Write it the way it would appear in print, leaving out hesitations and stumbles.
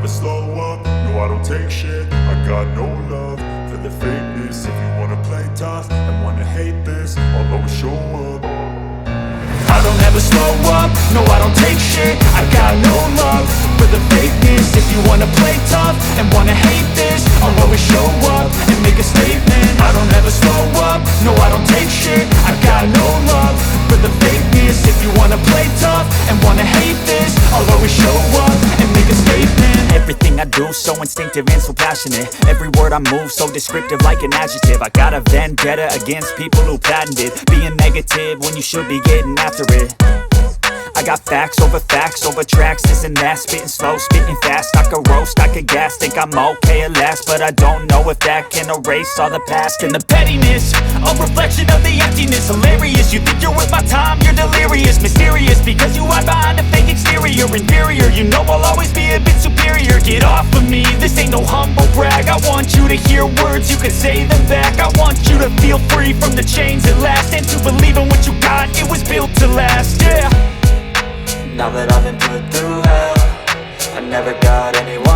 slow up, no I don't take shit. I got no love for the fakeness. If you wanna play tough and wanna hate this, I'll always show up. I don't ever slow up, no I don't take shit. I got no love for the fakeness. If you wanna play tough and wanna hate this, I'll always show up and make a statement. I don't ever slow up, no I don't take shit. I got no love for the fakeness. If you wanna play tough and wanna hate this, I'll always show up and make a statement. Everything I do so instinctive and so passionate. Every word I move so descriptive like an adjective. I got a vendetta against people who patented being negative when you should be getting after it. I got facts over tracks, this and that. Spitting slow, spitting fast. I could roast, I could gas. Think I'm okay at last, but I don't know if that can erase all the past. And the pettiness, a reflection of the emptiness. Hilarious, you think you're worth my time, you're delirious. Mysterious, because you hide behind a fake exterior. Inferior, you know I'll always be a bit superior. Get off of me, this ain't no humble brag. I want you to hear words, you can say them back. I want you to feel free from the chains at last, and to believe in what you got, it was built to last, yeah. Now that I've been put through hell, I never got anyone